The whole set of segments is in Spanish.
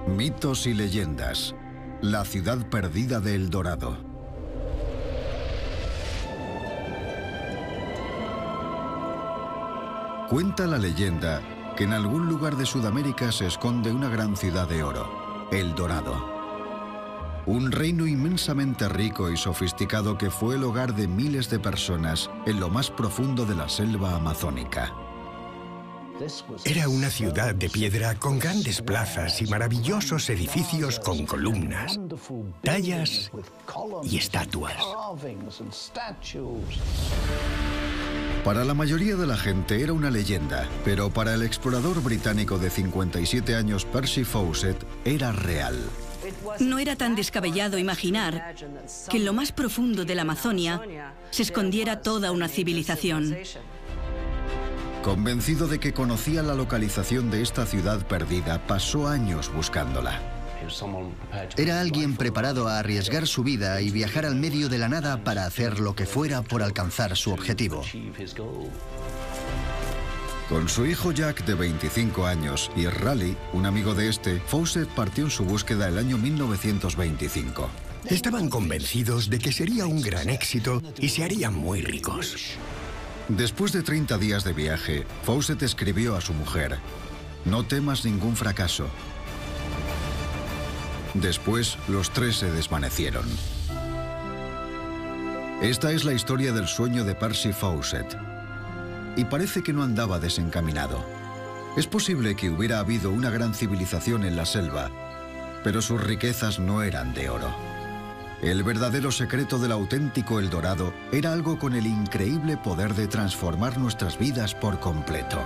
Mitos y leyendas. La ciudad perdida de El Dorado. Cuenta la leyenda que en algún lugar de Sudamérica se esconde una gran ciudad de oro, El Dorado. Un reino inmensamente rico y sofisticado que fue el hogar de miles de personas en lo más profundo de la selva amazónica. Era una ciudad de piedra con grandes plazas y maravillosos edificios con columnas, tallas y estatuas. Para la mayoría de la gente era una leyenda, pero para el explorador británico de 57 años Percy Fawcett era real. No era tan descabellado imaginar que en lo más profundo de la Amazonia se escondiera toda una civilización. Convencido de que conocía la localización de esta ciudad perdida, pasó años buscándola. Era alguien preparado a arriesgar su vida y viajar al medio de la nada para hacer lo que fuera por alcanzar su objetivo. Con su hijo Jack, de 25 años, y Raleigh, un amigo de este, Fawcett partió en su búsqueda el año 1925. Estaban convencidos de que sería un gran éxito y se harían muy ricos. Después de 30 días de viaje, Fawcett escribió a su mujer: «No temas ningún fracaso». Después, los tres se desvanecieron. Esta es la historia del sueño de Percy Fawcett. Y parece que no andaba desencaminado. Es posible que hubiera habido una gran civilización en la selva, pero sus riquezas no eran de oro. El verdadero secreto del auténtico El Dorado era algo con el increíble poder de transformar nuestras vidas por completo.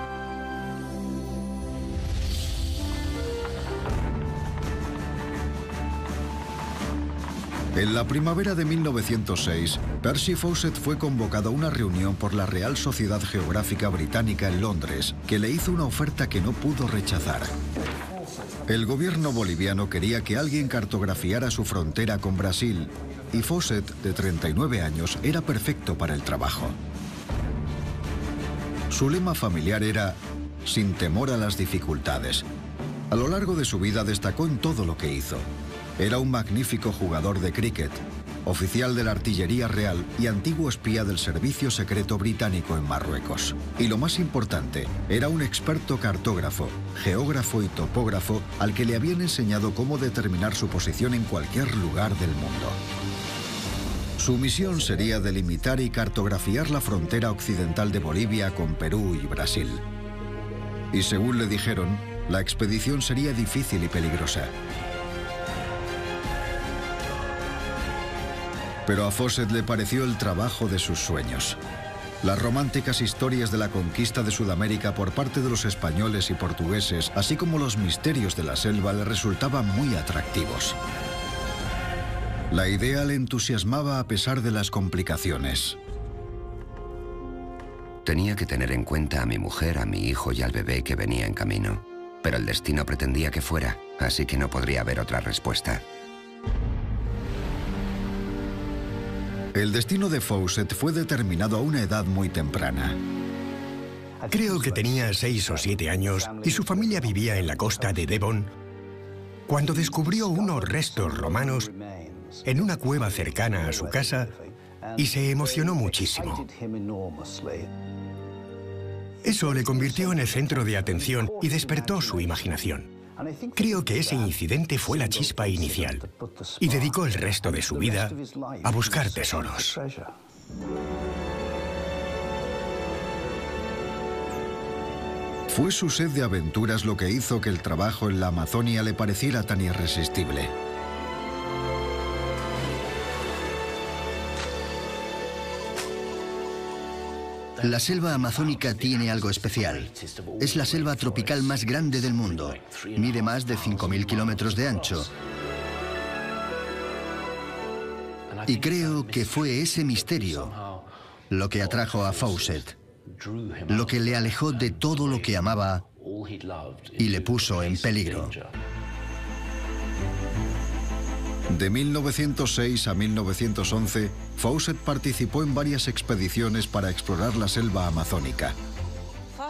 En la primavera de 1906, Percy Fawcett fue convocado a una reunión por la Real Sociedad Geográfica Británica en Londres, que le hizo una oferta que no pudo rechazar. El gobierno boliviano quería que alguien cartografiara su frontera con Brasil, y Fawcett, de 39 años, era perfecto para el trabajo. Su lema familiar era «Sin temor a las dificultades». A lo largo de su vida destacó en todo lo que hizo. Era un magnífico jugador de cricket, oficial de la Artillería Real y antiguo espía del Servicio Secreto Británico en Marruecos. Y lo más importante, era un experto cartógrafo, geógrafo y topógrafo al que le habían enseñado cómo determinar su posición en cualquier lugar del mundo. Su misión sería delimitar y cartografiar la frontera occidental de Bolivia con Perú y Brasil. Y según le dijeron, la expedición sería difícil y peligrosa. Pero a Fawcett le pareció el trabajo de sus sueños. Las románticas historias de la conquista de Sudamérica por parte de los españoles y portugueses, así como los misterios de la selva, le resultaban muy atractivos. La idea le entusiasmaba a pesar de las complicaciones. Tenía que tener en cuenta a mi mujer, a mi hijo y al bebé que venía en camino. Pero el destino pretendía que fuera, así que no podría haber otra respuesta. El destino de Fawcett fue determinado a una edad muy temprana. Creo que tenía 6 o 7 años y su familia vivía en la costa de Devon cuando descubrió unos restos romanos en una cueva cercana a su casa y se emocionó muchísimo. Eso le convirtió en el centro de atención y despertó su imaginación. Creo que ese incidente fue la chispa inicial y dedicó el resto de su vida a buscar tesoros. Fue su sed de aventuras lo que hizo que el trabajo en la Amazonia le pareciera tan irresistible. La selva amazónica tiene algo especial. Es la selva tropical más grande del mundo. Mide más de 5.000 kilómetros de ancho. Y creo que fue ese misterio lo que atrajo a Fawcett, lo que le alejó de todo lo que amaba y le puso en peligro. De 1906 a 1911, Fawcett participó en varias expediciones para explorar la selva amazónica.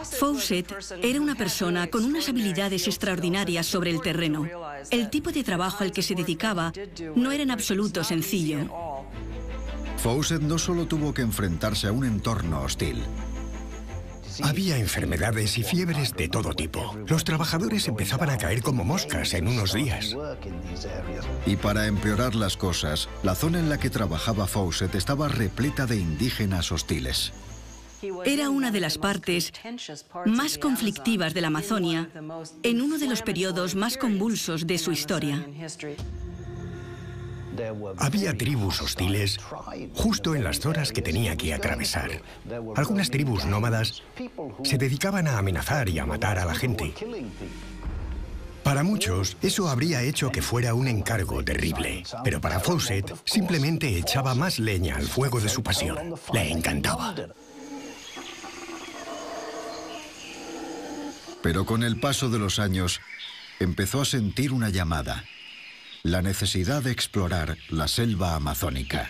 Fawcett era una persona con unas habilidades extraordinarias sobre el terreno. El tipo de trabajo al que se dedicaba no era en absoluto sencillo. Fawcett no solo tuvo que enfrentarse a un entorno hostil. Había enfermedades y fiebres de todo tipo. Los trabajadores empezaban a caer como moscas en unos días. Y para empeorar las cosas, la zona en la que trabajaba Fawcett estaba repleta de indígenas hostiles. Era una de las partes más conflictivas de la Amazonia en uno de los periodos más convulsos de su historia. Había tribus hostiles justo en las zonas que tenía que atravesar. Algunas tribus nómadas se dedicaban a amenazar y a matar a la gente. Para muchos, eso habría hecho que fuera un encargo terrible. Pero para Fawcett, simplemente echaba más leña al fuego de su pasión. Le encantaba. Pero con el paso de los años, empezó a sentir una llamada. La necesidad de explorar la selva amazónica.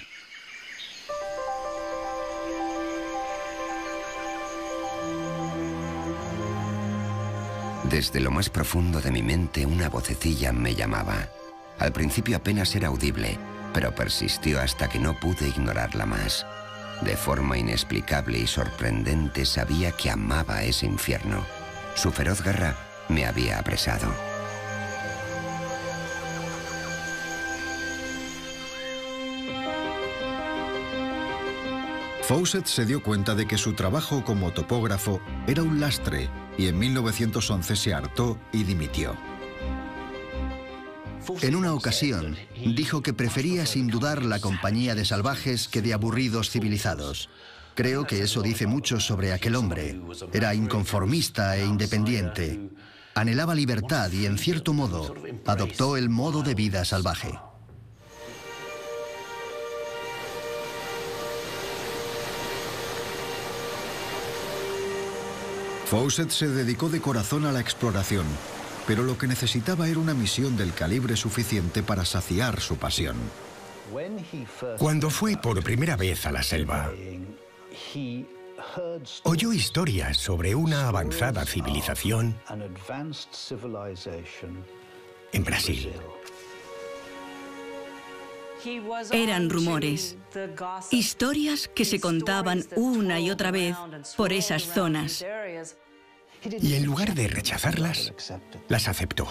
Desde lo más profundo de mi mente, una vocecilla me llamaba. Al principio apenas era audible, pero persistió hasta que no pude ignorarla más. De forma inexplicable y sorprendente sabía que amaba ese infierno. Su feroz guerra me había apresado. Fawcett se dio cuenta de que su trabajo como topógrafo era un lastre y en 1911 se hartó y dimitió. En una ocasión, dijo que prefería sin dudar la compañía de salvajes que de aburridos civilizados. Creo que eso dice mucho sobre aquel hombre. Era inconformista e independiente. Anhelaba libertad y, en cierto modo, adoptó el modo de vida salvaje. Fawcett se dedicó de corazón a la exploración, pero lo que necesitaba era una misión del calibre suficiente para saciar su pasión. Cuando fue por primera vez a la selva, oyó historias sobre una avanzada civilización en Brasil. Eran rumores, historias que se contaban una y otra vez por esas zonas. Y en lugar de rechazarlas, las aceptó.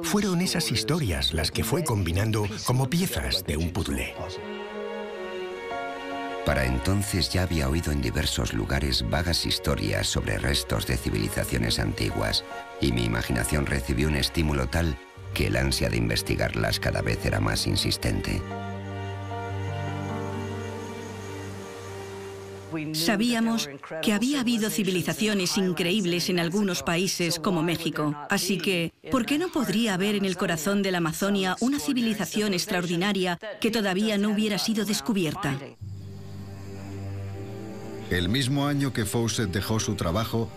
Fueron esas historias las que fue combinando como piezas de un puzzle. Para entonces ya había oído en diversos lugares vagas historias sobre restos de civilizaciones antiguas, y mi imaginación recibió un estímulo tal que el ansia de investigarlas cada vez era más insistente. Sabíamos que había habido civilizaciones increíbles en algunos países como México, así que, ¿por qué no podría haber en el corazón de la Amazonia una civilización extraordinaria que todavía no hubiera sido descubierta? El mismo año que Fawcett dejó su trabajo,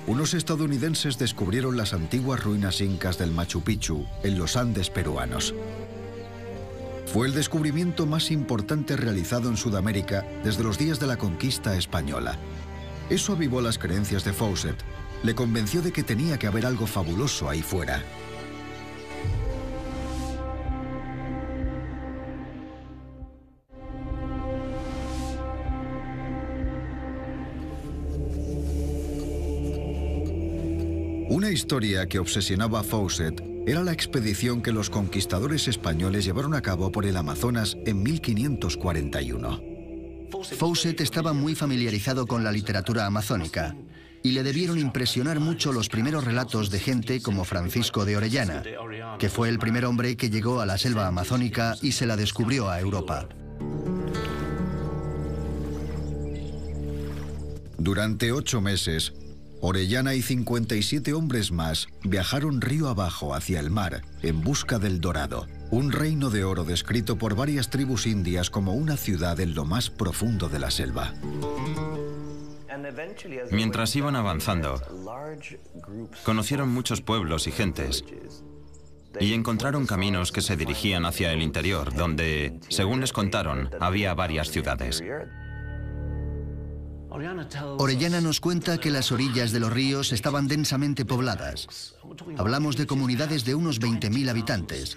unos estadounidenses descubrieron las antiguas ruinas incas del Machu Picchu en los Andes peruanos. Fue el descubrimiento más importante realizado en Sudamérica desde los días de la conquista española. Eso avivó las creencias de Fawcett. Le convenció de que tenía que haber algo fabuloso ahí fuera. Una historia que obsesionaba a Fawcett era la expedición que los conquistadores españoles llevaron a cabo por el Amazonas en 1541. Fawcett estaba muy familiarizado con la literatura amazónica y le debieron impresionar mucho los primeros relatos de gente como Francisco de Orellana, que fue el primer hombre que llegó a la selva amazónica y se la descubrió a Europa. Durante 8 meses, Orellana y 57 hombres más viajaron río abajo hacia el mar en busca del Dorado, un reino de oro descrito por varias tribus indias como una ciudad en lo más profundo de la selva. Mientras iban avanzando, conocieron muchos pueblos y gentes y encontraron caminos que se dirigían hacia el interior, donde, según les contaron, había varias ciudades. Orellana nos cuenta que las orillas de los ríos estaban densamente pobladas. Hablamos de comunidades de unos 20.000 habitantes.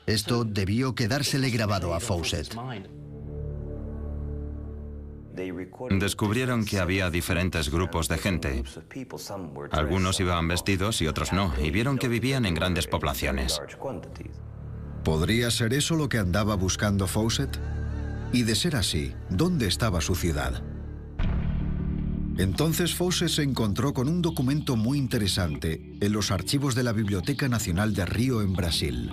Esto debió quedársele grabado a Fawcett. Descubrieron que había diferentes grupos de gente. Algunos iban vestidos y otros no, y vieron que vivían en grandes poblaciones. ¿Podría ser eso lo que andaba buscando Fawcett? Y de ser así, ¿dónde estaba su ciudad? Entonces Fawcett se encontró con un documento muy interesante en los archivos de la Biblioteca Nacional de Río en Brasil.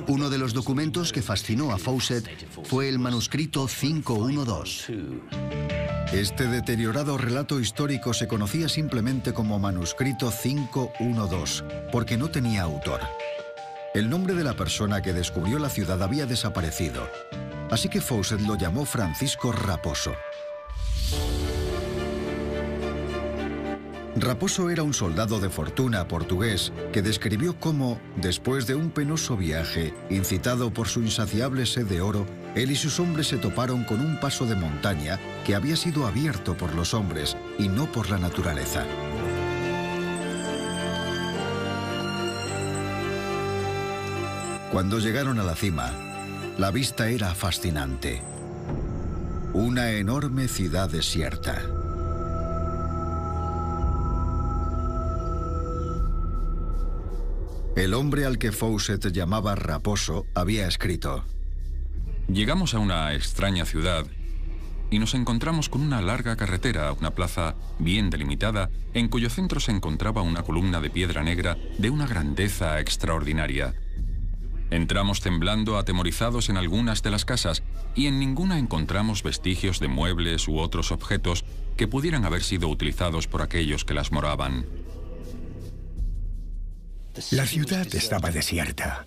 Uno de los documentos que fascinó a Fawcett fue el manuscrito 512. Este deteriorado relato histórico se conocía simplemente como manuscrito 512, porque no tenía autor. El nombre de la persona que descubrió la ciudad había desaparecido, así que Fawcett lo llamó Francisco Raposo. Raposo era un soldado de fortuna portugués que describió cómo, después de un penoso viaje, incitado por su insaciable sed de oro, él y sus hombres se toparon con un paso de montaña que había sido abierto por los hombres y no por la naturaleza. Cuando llegaron a la cima, la vista era fascinante. Una enorme ciudad desierta. El hombre al que Fawcett llamaba Raposo había escrito: Llegamos a una extraña ciudad y nos encontramos con una larga carretera, una plaza bien delimitada, en cuyo centro se encontraba una columna de piedra negra de una grandeza extraordinaria. Entramos temblando, atemorizados en algunas de las casas, y en ninguna encontramos vestigios de muebles u otros objetos que pudieran haber sido utilizados por aquellos que las moraban. La ciudad estaba desierta,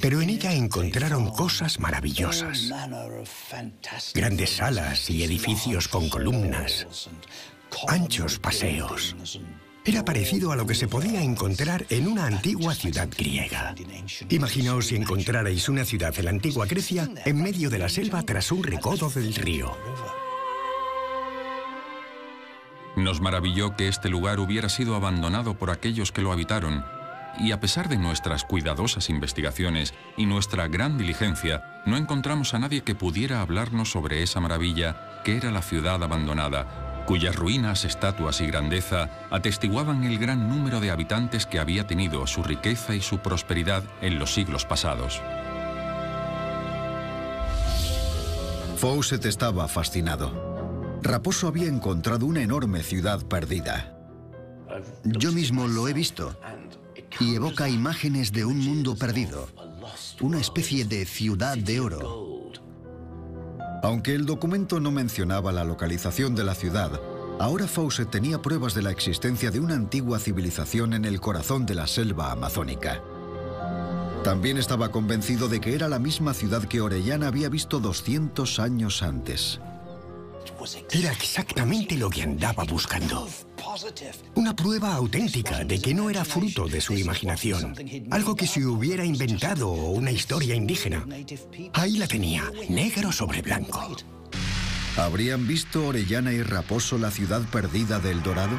pero en ella encontraron cosas maravillosas. Grandes salas y edificios con columnas, anchos paseos. Era parecido a lo que se podía encontrar en una antigua ciudad griega. Imaginaos si encontrarais una ciudad de la antigua Grecia en medio de la selva tras un recodo del río. Nos maravilló que este lugar hubiera sido abandonado por aquellos que lo habitaron, y a pesar de nuestras cuidadosas investigaciones y nuestra gran diligencia, no encontramos a nadie que pudiera hablarnos sobre esa maravilla que era la ciudad abandonada, cuyas ruinas, estatuas y grandeza atestiguaban el gran número de habitantes que había tenido, su riqueza y su prosperidad en los siglos pasados. Fawcett estaba fascinado. Raposo había encontrado una enorme ciudad perdida. Yo mismo lo he visto y evoca imágenes de un mundo perdido, una especie de ciudad de oro. Aunque el documento no mencionaba la localización de la ciudad, ahora Fawcett tenía pruebas de la existencia de una antigua civilización en el corazón de la selva amazónica. También estaba convencido de que era la misma ciudad que Orellana había visto 200 años antes. Era exactamente lo que andaba buscando. Una prueba auténtica de que no era fruto de su imaginación, algo que se hubiera inventado o una historia indígena. Ahí la tenía, negro sobre blanco. ¿Habrían visto Orellana y Raposo la ciudad perdida de El Dorado?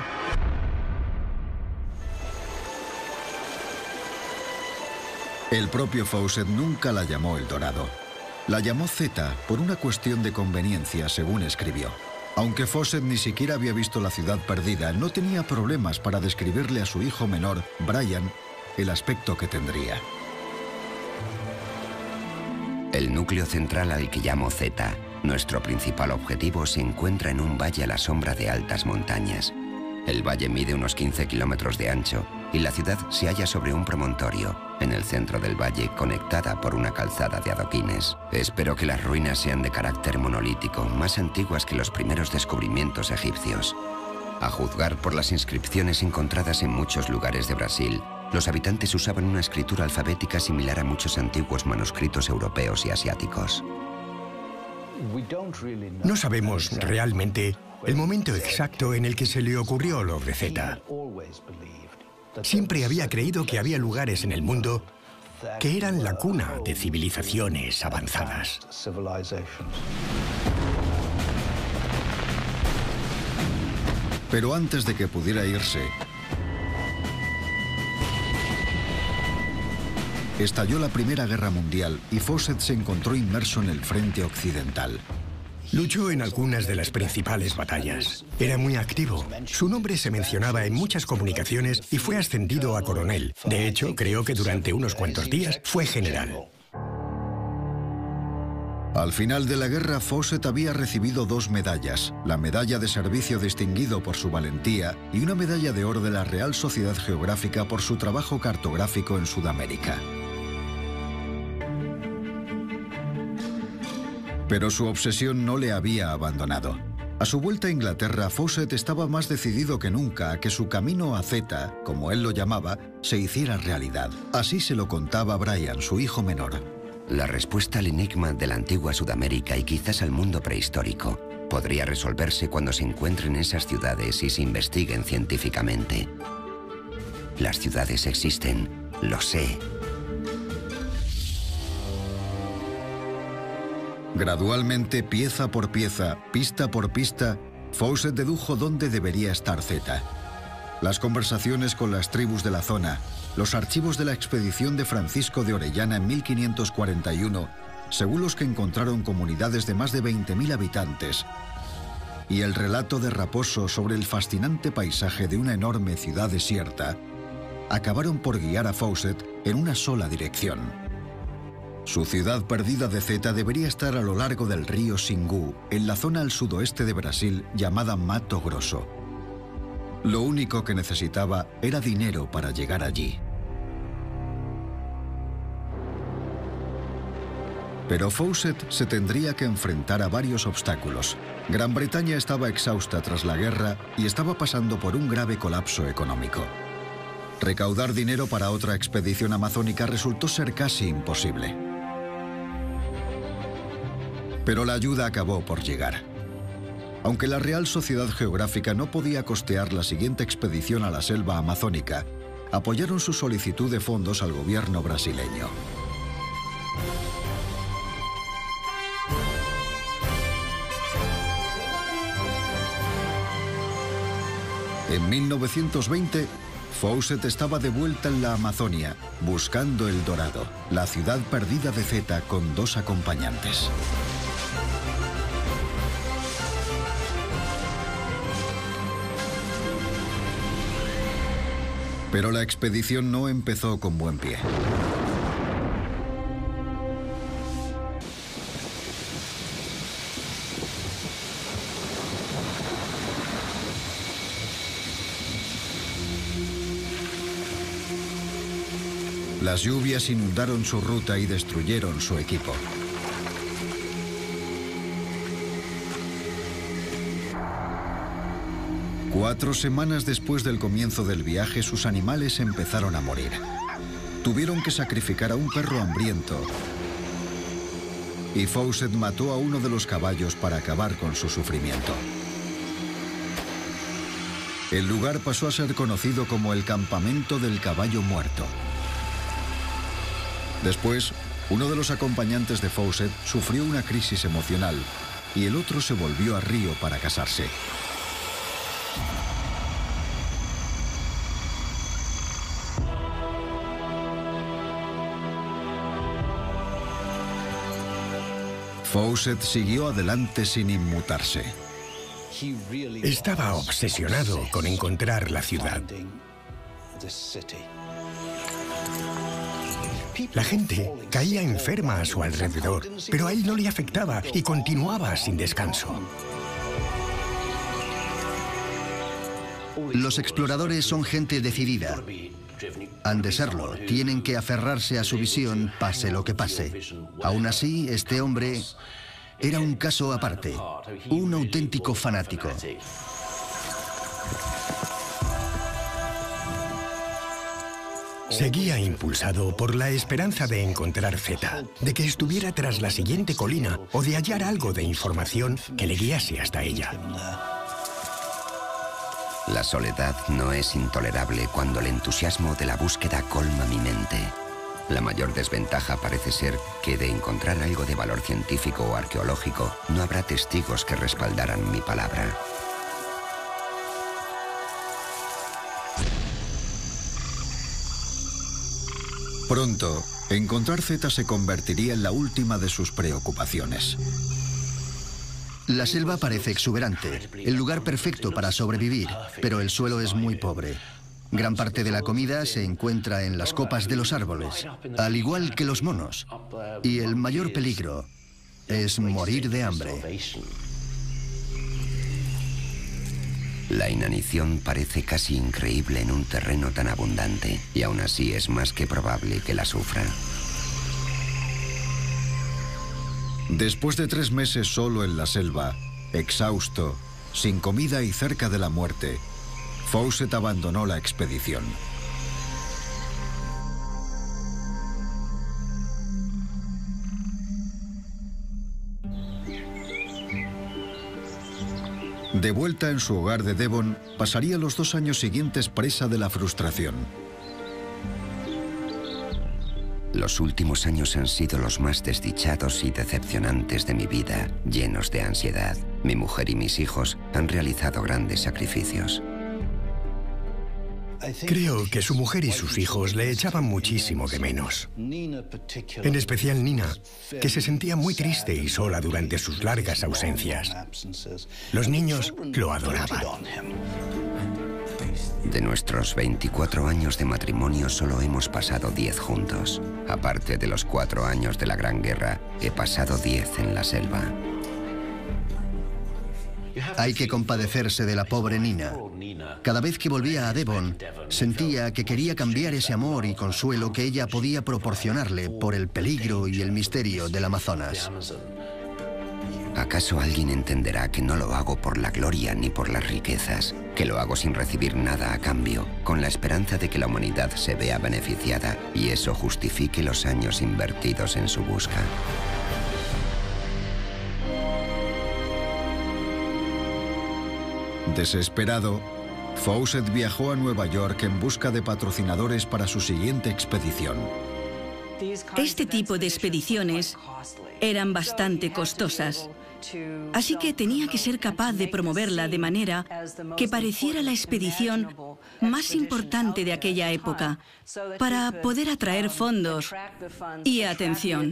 El propio Fawcett nunca la llamó El Dorado. La llamó Zeta por una cuestión de conveniencia, según escribió. Aunque Fawcett ni siquiera había visto la ciudad perdida, no tenía problemas para describirle a su hijo menor, Brian, el aspecto que tendría. El núcleo central al que llamo Zeta, nuestro principal objetivo, se encuentra en un valle a la sombra de altas montañas. El valle mide unos 15 kilómetros de ancho y la ciudad se halla sobre un promontorio, en el centro del valle, conectada por una calzada de adoquines. Espero que las ruinas sean de carácter monolítico, más antiguas que los primeros descubrimientos egipcios. A juzgar por las inscripciones encontradas en muchos lugares de Brasil, los habitantes usaban una escritura alfabética similar a muchos antiguos manuscritos europeos y asiáticos. No sabemos realmente el momento exacto en el que se le ocurrió lo de Zeta. Siempre había creído que había lugares en el mundo que eran la cuna de civilizaciones avanzadas. Pero antes de que pudiera irse, estalló la Primera Guerra Mundial y Fawcett se encontró inmerso en el frente occidental. Luchó en algunas de las principales batallas. Era muy activo. Su nombre se mencionaba en muchas comunicaciones y fue ascendido a coronel. De hecho, creo que durante unos cuantos días fue general. Al final de la guerra, Fawcett había recibido 2 medallas, la Medalla de Servicio Distinguido por su valentía y una Medalla de Oro de la Real Sociedad Geográfica por su trabajo cartográfico en Sudamérica. Pero su obsesión no le había abandonado. A su vuelta a Inglaterra, Fawcett estaba más decidido que nunca a que su camino a Zeta, como él lo llamaba, se hiciera realidad. Así se lo contaba Brian, su hijo menor. La respuesta al enigma de la antigua Sudamérica y quizás al mundo prehistórico podría resolverse cuando se encuentren esas ciudades y se investiguen científicamente. Las ciudades existen, lo sé. Gradualmente, pieza por pieza, pista por pista, Fawcett dedujo dónde debería estar Zeta. Las conversaciones con las tribus de la zona, los archivos de la expedición de Francisco de Orellana en 1541, según los que encontraron comunidades de más de 20.000 habitantes, y el relato de Raposo sobre el fascinante paisaje de una enorme ciudad desierta, acabaron por guiar a Fawcett en una sola dirección. Su ciudad perdida de Zeta debería estar a lo largo del río Xingu, en la zona al sudoeste de Brasil llamada Mato Grosso. Lo único que necesitaba era dinero para llegar allí. Pero Fawcett se tendría que enfrentar a varios obstáculos. Gran Bretaña estaba exhausta tras la guerra y estaba pasando por un grave colapso económico. Recaudar dinero para otra expedición amazónica resultó ser casi imposible. Pero la ayuda acabó por llegar. Aunque la Real Sociedad Geográfica no podía costear la siguiente expedición a la selva amazónica, apoyaron su solicitud de fondos al gobierno brasileño. En 1920, Fawcett estaba de vuelta en la Amazonia, buscando El Dorado, la ciudad perdida de Zeta, con 2 acompañantes. Pero la expedición no empezó con buen pie. Las lluvias inundaron su ruta y destruyeron su equipo. Cuatro semanas después del comienzo del viaje, sus animales empezaron a morir. Tuvieron que sacrificar a un perro hambriento y Fawcett mató a uno de los caballos para acabar con su sufrimiento. El lugar pasó a ser conocido como el Campamento del Caballo Muerto. Después, uno de los acompañantes de Fawcett sufrió una crisis emocional y el otro se volvió a Río para casarse. Fawcett siguió adelante sin inmutarse. Estaba obsesionado con encontrar la ciudad. La gente caía enferma a su alrededor, pero a él no le afectaba y continuaba sin descanso. Los exploradores son gente decidida. Han de serlo, tienen que aferrarse a su visión, pase lo que pase. Aún así, este hombre era un caso aparte, un auténtico fanático. Seguía impulsado por la esperanza de encontrar Zeta, de que estuviera tras la siguiente colina o de hallar algo de información que le guiase hasta ella. La soledad no es intolerable cuando el entusiasmo de la búsqueda colma mi mente. La mayor desventaja parece ser que de encontrar algo de valor científico o arqueológico, no habrá testigos que respaldaran mi palabra. Pronto, encontrar Zeta se convertiría en la última de sus preocupaciones. La selva parece exuberante, el lugar perfecto para sobrevivir, pero el suelo es muy pobre. Gran parte de la comida se encuentra en las copas de los árboles, al igual que los monos. Y el mayor peligro es morir de hambre. La inanición parece casi increíble en un terreno tan abundante, y aún así es más que probable que la sufra. Después de 3 meses solo en la selva, exhausto, sin comida y cerca de la muerte, Fawcett abandonó la expedición. De vuelta en su hogar de Devon, pasaría los 2 años siguientes presa de la frustración. Los últimos años han sido los más desdichados y decepcionantes de mi vida, llenos de ansiedad. Mi mujer y mis hijos han realizado grandes sacrificios. Creo que su mujer y sus hijos le echaban muchísimo de menos. En especial Nina, que se sentía muy triste y sola durante sus largas ausencias. Los niños lo adoraban. De nuestros 24 años de matrimonio solo hemos pasado 10 juntos. Aparte de los 4 años de la Gran Guerra, he pasado 10 en la selva. Hay que compadecerse de la pobre Nina. Cada vez que volvía a Devon, sentía que quería cambiar ese amor y consuelo que ella podía proporcionarle por el peligro y el misterio del Amazonas. ¿Acaso alguien entenderá que no lo hago por la gloria ni por las riquezas? Que lo hago sin recibir nada a cambio, con la esperanza de que la humanidad se vea beneficiada y eso justifique los años invertidos en su busca. Desesperado, Fawcett viajó a Nueva York en busca de patrocinadores para su siguiente expedición. Este tipo de expediciones eran bastante costosas, así que tenía que ser capaz de promoverla de manera que pareciera la expedición más importante de aquella época, para poder atraer fondos y atención.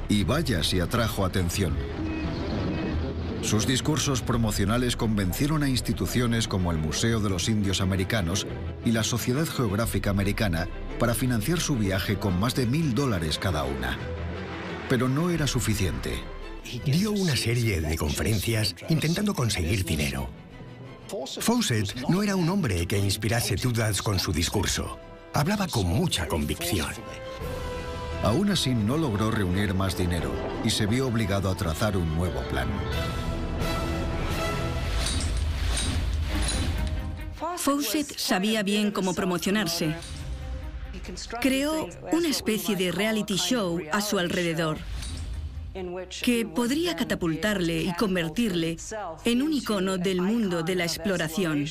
Y vaya si atrajo atención. Sus discursos promocionales convencieron a instituciones como el Museo de los Indios Americanos y la Sociedad Geográfica Americana para financiar su viaje con más de $1000 cada una. Pero no era suficiente. Dio una serie de conferencias intentando conseguir dinero. Fawcett no era un hombre que inspirase dudas con su discurso. Hablaba con mucha convicción. Aún así no logró reunir más dinero y se vio obligado a trazar un nuevo plan. Fawcett sabía bien cómo promocionarse. Creó una especie de reality show a su alrededor, que podría catapultarle y convertirle en un icono del mundo de la exploración.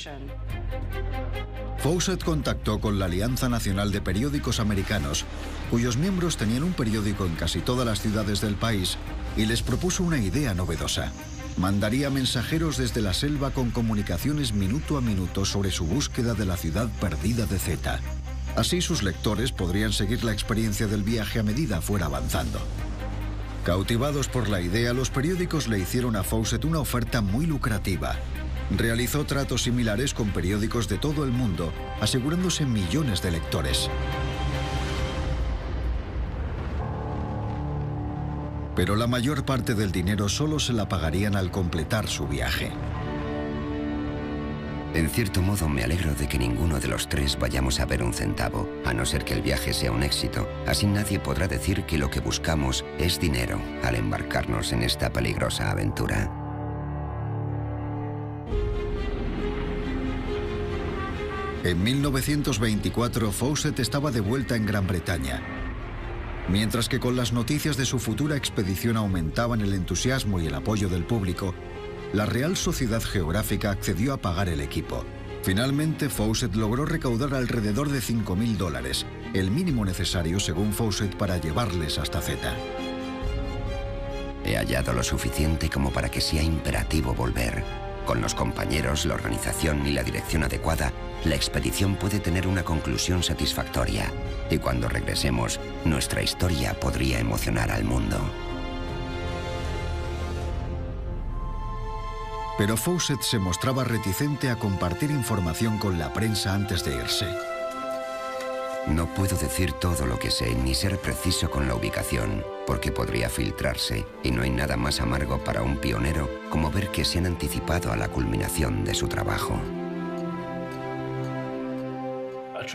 Fawcett contactó con la Alianza Nacional de Periódicos Americanos, cuyos miembros tenían un periódico en casi todas las ciudades del país, y les propuso una idea novedosa. Mandaría mensajeros desde la selva con comunicaciones minuto a minuto sobre su búsqueda de la ciudad perdida de Zeta. Así sus lectores podrían seguir la experiencia del viaje a medida fuera avanzando. Cautivados por la idea, los periódicos le hicieron a Fawcett una oferta muy lucrativa. Realizó tratos similares con periódicos de todo el mundo, asegurándose millones de lectores. Pero la mayor parte del dinero solo se la pagarían al completar su viaje. En cierto modo me alegro de que ninguno de los tres vayamos a ver un centavo, a no ser que el viaje sea un éxito. Así nadie podrá decir que lo que buscamos es dinero al embarcarnos en esta peligrosa aventura. En 1924, Fawcett estaba de vuelta en Gran Bretaña. Mientras que con las noticias de su futura expedición aumentaban el entusiasmo y el apoyo del público, la Real Sociedad Geográfica accedió a pagar el equipo. Finalmente, Fawcett logró recaudar alrededor de $5000, el mínimo necesario, según Fawcett, para llevarles hasta Zeta. He hallado lo suficiente como para que sea imperativo volver. Con los compañeros, la organización y la dirección adecuada, la expedición puede tener una conclusión satisfactoria. Y cuando regresemos, nuestra historia podría emocionar al mundo. Pero Fawcett se mostraba reticente a compartir información con la prensa antes de irse. No puedo decir todo lo que sé, ni ser preciso con la ubicación, porque podría filtrarse, y no hay nada más amargo para un pionero como ver que se han anticipado a la culminación de su trabajo.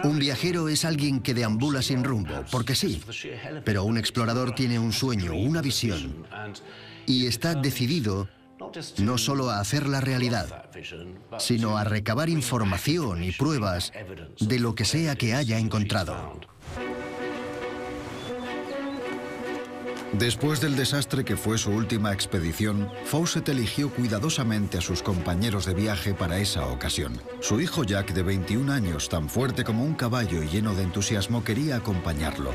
Un viajero es alguien que deambula sin rumbo, porque sí, pero un explorador tiene un sueño, una visión, y está decidido no solo a hacerla realidad, sino a recabar información y pruebas de lo que sea que haya encontrado. Después del desastre que fue su última expedición, Fawcett eligió cuidadosamente a sus compañeros de viaje para esa ocasión. Su hijo Jack, de 21 años, tan fuerte como un caballo y lleno de entusiasmo, quería acompañarlo.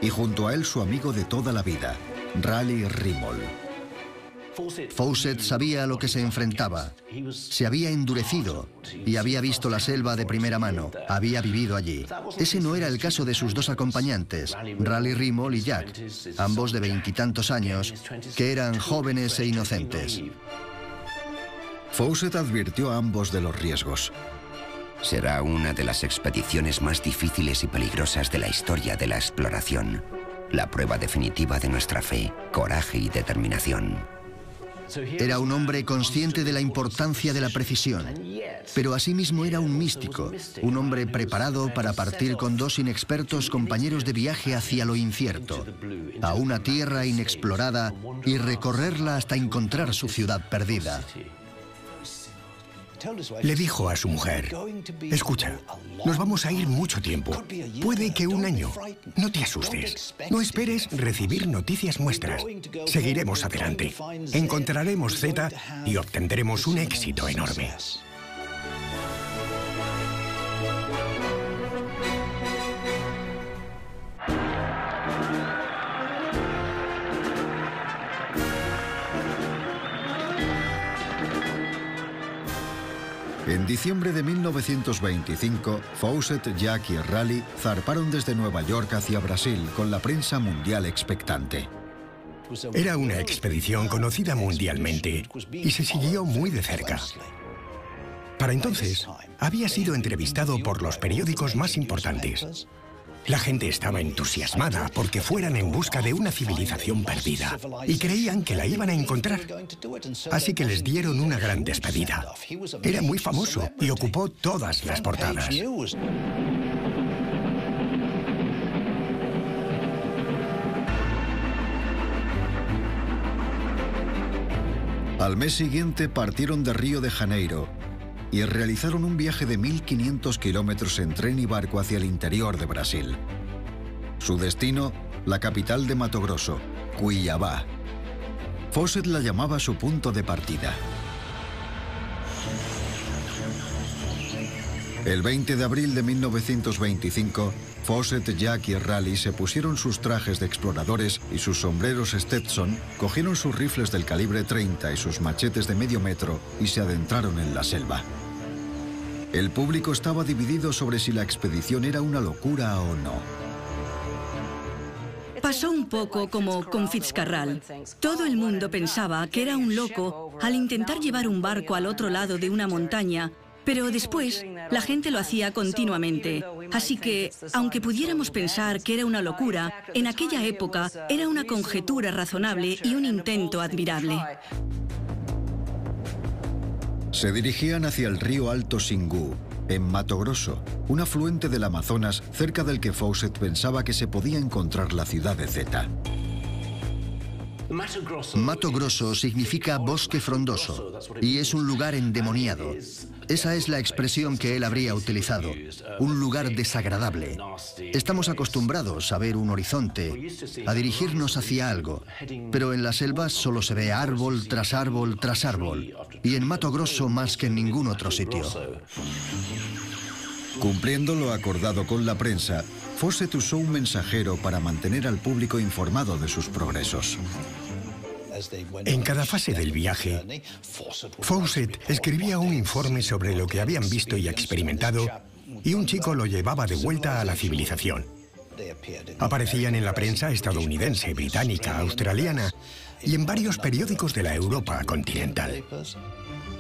Y junto a él su amigo de toda la vida, Raleigh Rimol. Fawcett sabía a lo que se enfrentaba. Se había endurecido y había visto la selva de primera mano. Había vivido allí. Ese no era el caso de sus dos acompañantes, Raleigh Rimol y Jack, ambos de 20 y tantos años, que eran jóvenes e inocentes. Fawcett advirtió a ambos de los riesgos. Será una de las expediciones más difíciles y peligrosas de la historia de la exploración. La prueba definitiva de nuestra fe, coraje y determinación. Era un hombre consciente de la importancia de la precisión, pero asimismo era un místico, un hombre preparado para partir con dos inexpertos compañeros de viaje hacia lo incierto, a una tierra inexplorada y recorrerla hasta encontrar su ciudad perdida. Le dijo a su mujer: escucha, nos vamos a ir mucho tiempo. Puede que un año. No te asustes. No esperes recibir noticias nuestras. Seguiremos adelante. Encontraremos Z y obtendremos un éxito enorme. En diciembre de 1925, Fawcett, Jack y Raleigh zarparon desde Nueva York hacia Brasil con la prensa mundial expectante. Era una expedición conocida mundialmente y se siguió muy de cerca. Para entonces, había sido entrevistado por los periódicos más importantes. La gente estaba entusiasmada porque fueran en busca de una civilización perdida y creían que la iban a encontrar. Así que les dieron una gran despedida. Era muy famoso y ocupó todas las portadas. Al mes siguiente partieron de Río de Janeiro y realizaron un viaje de 1.500 kilómetros en tren y barco hacia el interior de Brasil. Su destino, la capital de Mato Grosso, Cuiabá. Fawcett la llamaba su punto de partida. El 20 de abril de 1925, Fawcett, Jack y Raleigh se pusieron sus trajes de exploradores y sus sombreros Stetson, cogieron sus rifles del calibre 30 y sus machetes de medio metro y se adentraron en la selva. El público estaba dividido sobre si la expedición era una locura o no. Pasó un poco como con Fitzcarrald. Todo el mundo pensaba que era un loco al intentar llevar un barco al otro lado de una montaña, pero después la gente lo hacía continuamente. Así que, aunque pudiéramos pensar que era una locura, en aquella época era una conjetura razonable y un intento admirable. Se dirigían hacia el río Alto Xingu, en Mato Grosso, un afluente del Amazonas cerca del que Fawcett pensaba que se podía encontrar la ciudad de Z. Mato Grosso significa bosque frondoso y es un lugar endemoniado. Esa es la expresión que él habría utilizado, un lugar desagradable. Estamos acostumbrados a ver un horizonte, a dirigirnos hacia algo, pero en las selvas solo se ve árbol tras árbol tras árbol, y en Mato Grosso más que en ningún otro sitio. Cumpliendo lo acordado con la prensa, Fawcett usó un mensajero para mantener al público informado de sus progresos. En cada fase del viaje, Fawcett escribía un informe sobre lo que habían visto y experimentado, y un chico lo llevaba de vuelta a la civilización. Aparecían en la prensa estadounidense, británica, australiana y en varios periódicos de la Europa continental.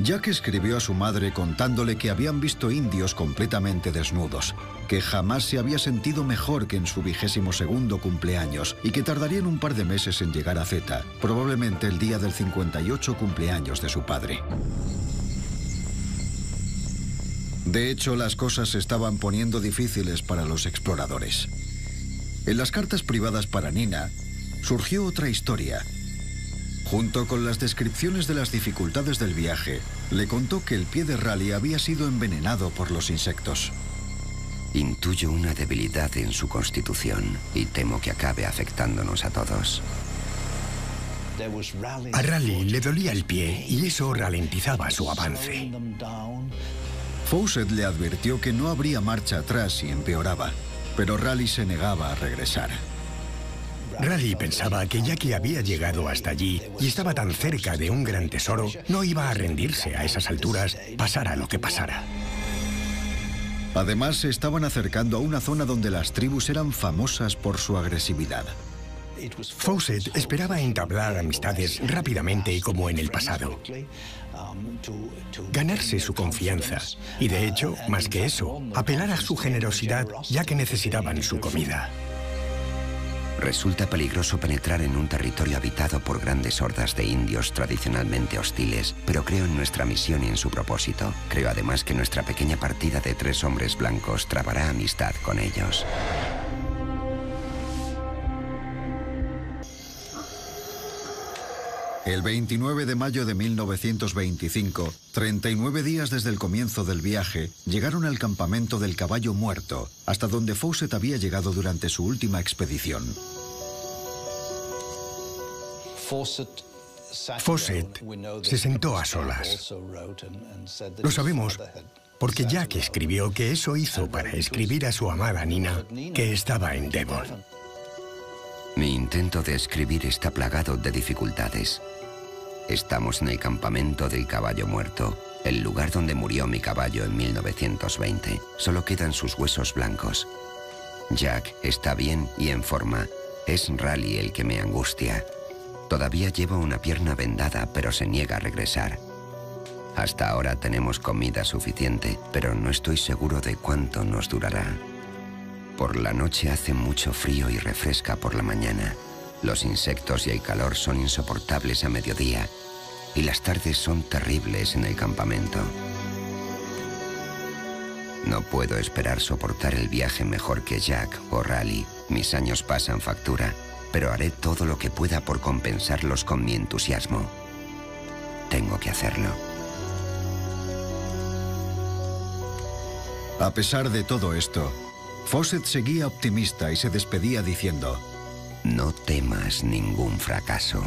Jack escribió a su madre contándole que habían visto indios completamente desnudos, que jamás se había sentido mejor que en su 22º cumpleaños y que tardarían un par de meses en llegar a Zeta, probablemente el día del 58 cumpleaños de su padre. De hecho, las cosas se estaban poniendo difíciles para los exploradores. En las cartas privadas para Nina, surgió otra historia. Junto con las descripciones de las dificultades del viaje, le contó que el pie de Raleigh había sido envenenado por los insectos. Intuyo una debilidad en su constitución y temo que acabe afectándonos a todos. A Raleigh le dolía el pie y eso ralentizaba su avance. Fawcett le advirtió que no habría marcha atrás si empeoraba, pero Raleigh se negaba a regresar. Raleigh pensaba que ya que había llegado hasta allí y estaba tan cerca de un gran tesoro, no iba a rendirse a esas alturas, pasara lo que pasara. Además, se estaban acercando a una zona donde las tribus eran famosas por su agresividad. Fawcett esperaba entablar amistades rápidamente como en el pasado. Ganarse su confianza y, de hecho, más que eso, apelar a su generosidad ya que necesitaban su comida. Resulta peligroso penetrar en un territorio habitado por grandes hordas de indios tradicionalmente hostiles, pero creo en nuestra misión y en su propósito. Creo además que nuestra pequeña partida de 3 hombres blancos trabará amistad con ellos. El 29 de mayo de 1925, 39 días desde el comienzo del viaje, llegaron al campamento del Caballo Muerto, hasta donde Fawcett había llegado durante su última expedición. Fawcett se sentó a solas. Lo sabemos porque Jack escribió que eso hizo para escribir a su amada Nina, que estaba en Devon. Mi intento de escribir está plagado de dificultades. Estamos en el campamento del Caballo Muerto, el lugar donde murió mi caballo en 1920. Solo quedan sus huesos blancos. Jack está bien y en forma. Es Raleigh el que me angustia. Todavía lleva una pierna vendada, pero se niega a regresar. Hasta ahora tenemos comida suficiente, pero no estoy seguro de cuánto nos durará. Por la noche hace mucho frío y refresca por la mañana. Los insectos y el calor son insoportables a mediodía, y las tardes son terribles en el campamento. No puedo esperar soportar el viaje mejor que Jack o Raleigh. Mis años pasan factura, pero haré todo lo que pueda por compensarlos con mi entusiasmo. Tengo que hacerlo. A pesar de todo esto, Fawcett seguía optimista y se despedía diciendo: No temas ningún fracaso.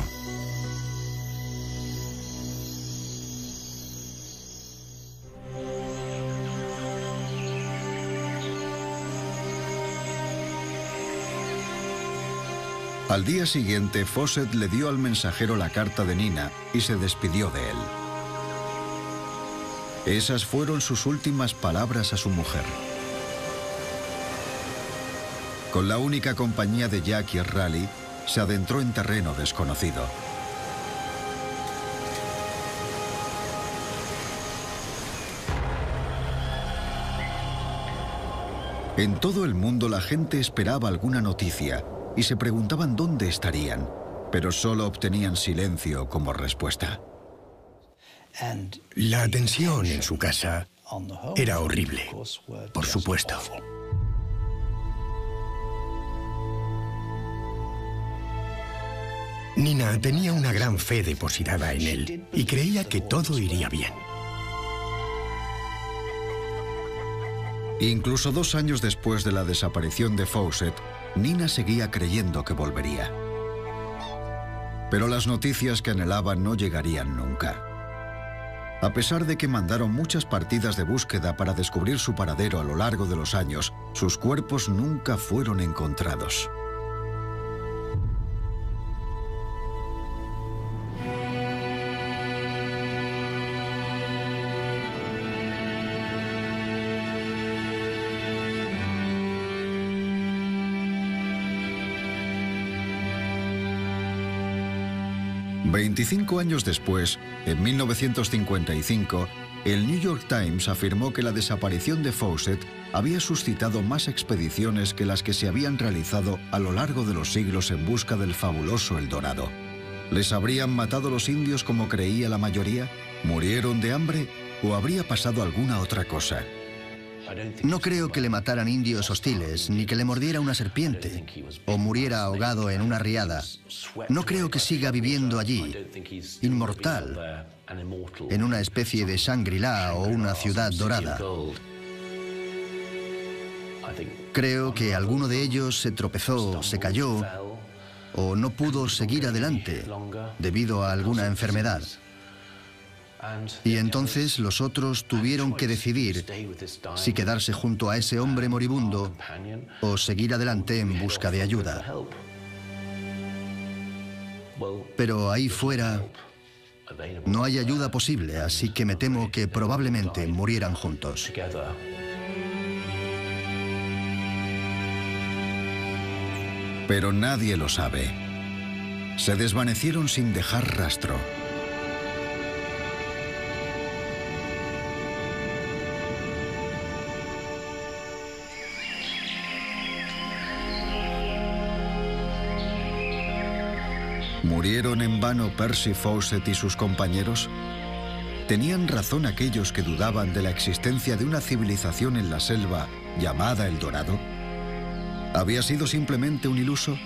Al día siguiente, Fawcett le dio al mensajero la carta de Nina y se despidió de él. Esas fueron sus últimas palabras a su mujer. Con la única compañía de Jack y Raleigh, se adentró en terreno desconocido. En todo el mundo la gente esperaba alguna noticia y se preguntaban dónde estarían, pero solo obtenían silencio como respuesta. La tensión en su casa era horrible, por supuesto. Nina tenía una gran fe depositada en él y creía que todo iría bien. Incluso 2 años después de la desaparición de Fawcett, Nina seguía creyendo que volvería. Pero las noticias que anhelaba no llegarían nunca. A pesar de que mandaron muchas partidas de búsqueda para descubrir su paradero a lo largo de los años, sus cuerpos nunca fueron encontrados. 25 años después, en 1955, el New York Times afirmó que la desaparición de Fawcett había suscitado más expediciones que las que se habían realizado a lo largo de los siglos en busca del fabuloso El Dorado. ¿Les habrían matado los indios como creía la mayoría? ¿Murieron de hambre? ¿O habría pasado alguna otra cosa? No creo que le mataran indios hostiles, ni que le mordiera una serpiente, o muriera ahogado en una riada. No creo que siga viviendo allí, inmortal, en una especie de Shangri-La o una ciudad dorada. Creo que alguno de ellos se tropezó, se cayó, o no pudo seguir adelante debido a alguna enfermedad. Y entonces los otros tuvieron que decidir si quedarse junto a ese hombre moribundo o seguir adelante en busca de ayuda. Pero ahí fuera no hay ayuda posible, así que me temo que probablemente murieran juntos. Pero nadie lo sabe. Se desvanecieron sin dejar rastro. ¿Murieron en vano Percy Fawcett y sus compañeros? ¿Tenían razón aquellos que dudaban de la existencia de una civilización en la selva llamada El Dorado? ¿Había sido simplemente un iluso?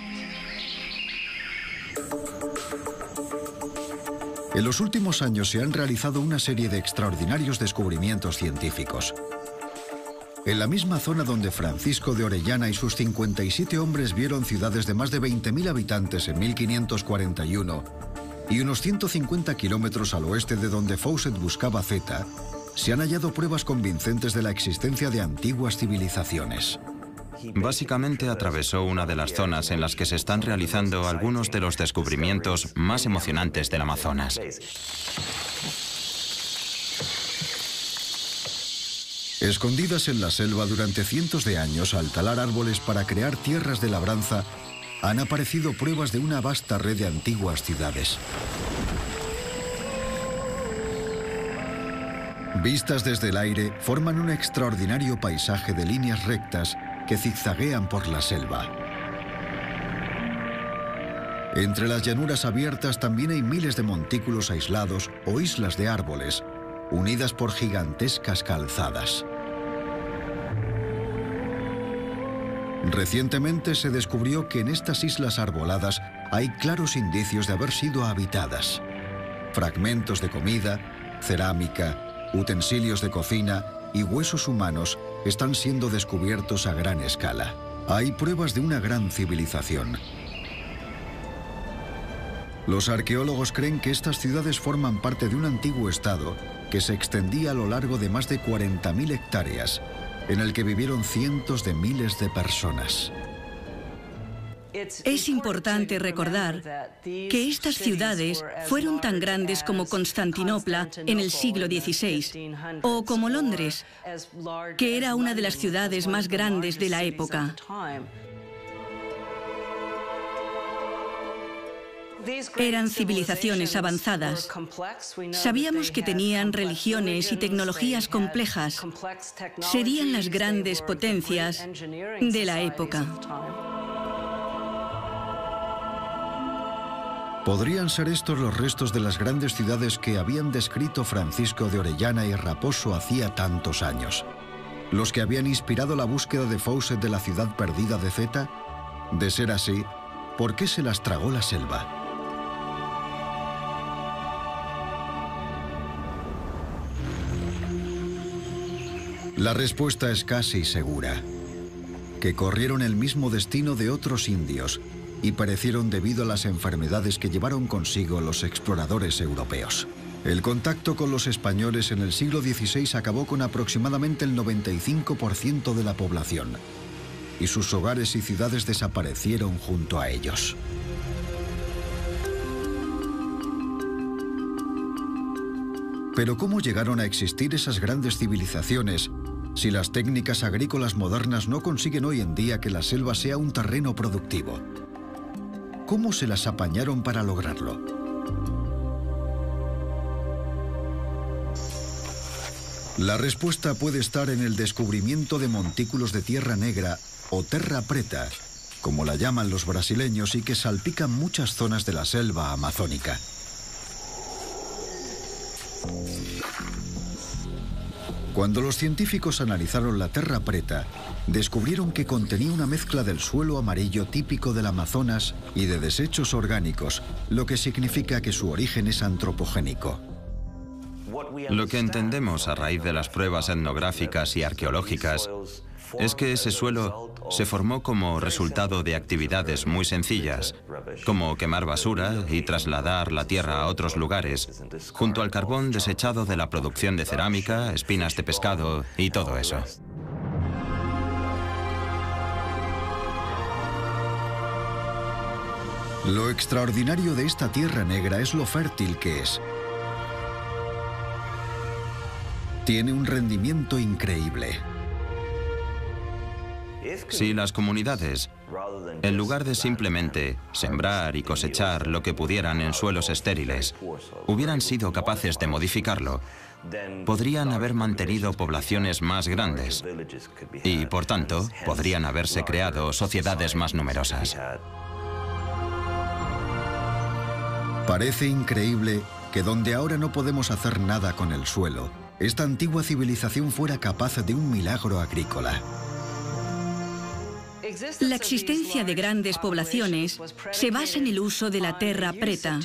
En los últimos años se han realizado una serie de extraordinarios descubrimientos científicos. En la misma zona donde Francisco de Orellana y sus 57 hombres vieron ciudades de más de 20.000 habitantes en 1541 y unos 150 kilómetros al oeste de donde Fawcett buscaba Zeta, se han hallado pruebas convincentes de la existencia de antiguas civilizaciones. Básicamente atravesó una de las zonas en las que se están realizando algunos de los descubrimientos más emocionantes del Amazonas. Escondidas en la selva durante cientos de años al talar árboles para crear tierras de labranza, han aparecido pruebas de una vasta red de antiguas ciudades. Vistas desde el aire, forman un extraordinario paisaje de líneas rectas que zigzaguean por la selva. Entre las llanuras abiertas también hay miles de montículos aislados o islas de árboles, unidas por gigantescas calzadas. Recientemente se descubrió que en estas islas arboladas hay claros indicios de haber sido habitadas. Fragmentos de comida, cerámica, utensilios de cocina y huesos humanos están siendo descubiertos a gran escala. Hay pruebas de una gran civilización. Los arqueólogos creen que estas ciudades forman parte de un antiguo estado que se extendía a lo largo de más de 40.000 hectáreas, en el que vivieron cientos de miles de personas. Es importante recordar que estas ciudades fueron tan grandes como Constantinopla en el siglo XVI, o como Londres, que era una de las ciudades más grandes de la época. Eran civilizaciones avanzadas. Sabíamos que tenían religiones y tecnologías complejas. Serían las grandes potencias de la época. ¿Podrían ser estos los restos de las grandes ciudades que habían descrito Francisco de Orellana y Raposo hacía tantos años? ¿Los que habían inspirado la búsqueda de Fawcett de la ciudad perdida de Zeta? De ser así, ¿por qué se las tragó la selva? La respuesta es casi segura, que corrieron el mismo destino de otros indios y perecieron debido a las enfermedades que llevaron consigo los exploradores europeos. El contacto con los españoles en el siglo XVI acabó con aproximadamente el 95% de la población, y sus hogares y ciudades desaparecieron junto a ellos. Pero ¿cómo llegaron a existir esas grandes civilizaciones si las técnicas agrícolas modernas no consiguen hoy en día que la selva sea un terreno productivo? ¿Cómo se las apañaron para lograrlo? La respuesta puede estar en el descubrimiento de montículos de tierra negra o terra preta, como la llaman los brasileños, y que salpican muchas zonas de la selva amazónica. Cuando los científicos analizaron la terra preta, descubrieron que contenía una mezcla del suelo amarillo típico del Amazonas y de desechos orgánicos, lo que significa que su origen es antropogénico. Lo que entendemos a raíz de las pruebas etnográficas y arqueológicas es que ese suelo se formó como resultado de actividades muy sencillas, como quemar basura y trasladar la tierra a otros lugares, junto al carbón desechado de la producción de cerámica, espinas de pescado y todo eso. Lo extraordinario de esta tierra negra es lo fértil que es. Tiene un rendimiento increíble. Si las comunidades, en lugar de simplemente sembrar y cosechar lo que pudieran en suelos estériles, hubieran sido capaces de modificarlo, podrían haber mantenido poblaciones más grandes y, por tanto, podrían haberse creado sociedades más numerosas. Parece increíble que donde ahora no podemos hacer nada con el suelo, esta antigua civilización fuera capaz de un milagro agrícola. La existencia de grandes poblaciones se basa en el uso de la terra preta.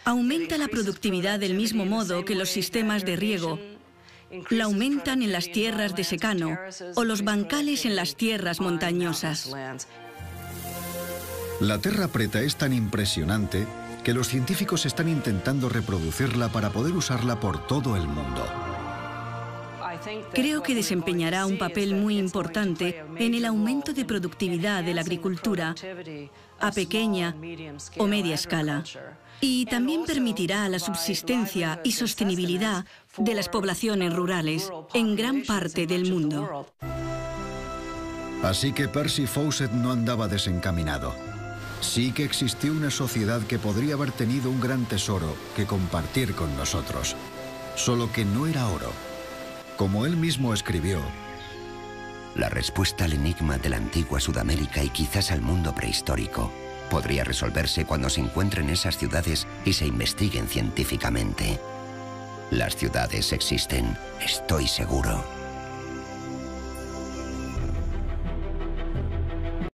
Aumenta la productividad del mismo modo que los sistemas de riego la aumentan en las tierras de secano o los bancales en las tierras montañosas. La terra preta es tan impresionante que los científicos están intentando reproducirla para poder usarla por todo el mundo. Creo que desempeñará un papel muy importante en el aumento de productividad de la agricultura a pequeña o media escala, y también permitirá la subsistencia y sostenibilidad de las poblaciones rurales en gran parte del mundo. Así que Percy Fawcett no andaba desencaminado. Sí que existió una sociedad que podría haber tenido un gran tesoro que compartir con nosotros, solo que no era oro. Como él mismo escribió, la respuesta al enigma de la antigua Sudamérica y quizás al mundo prehistórico podría resolverse cuando se encuentren esas ciudades y se investiguen científicamente. Las ciudades existen, estoy seguro.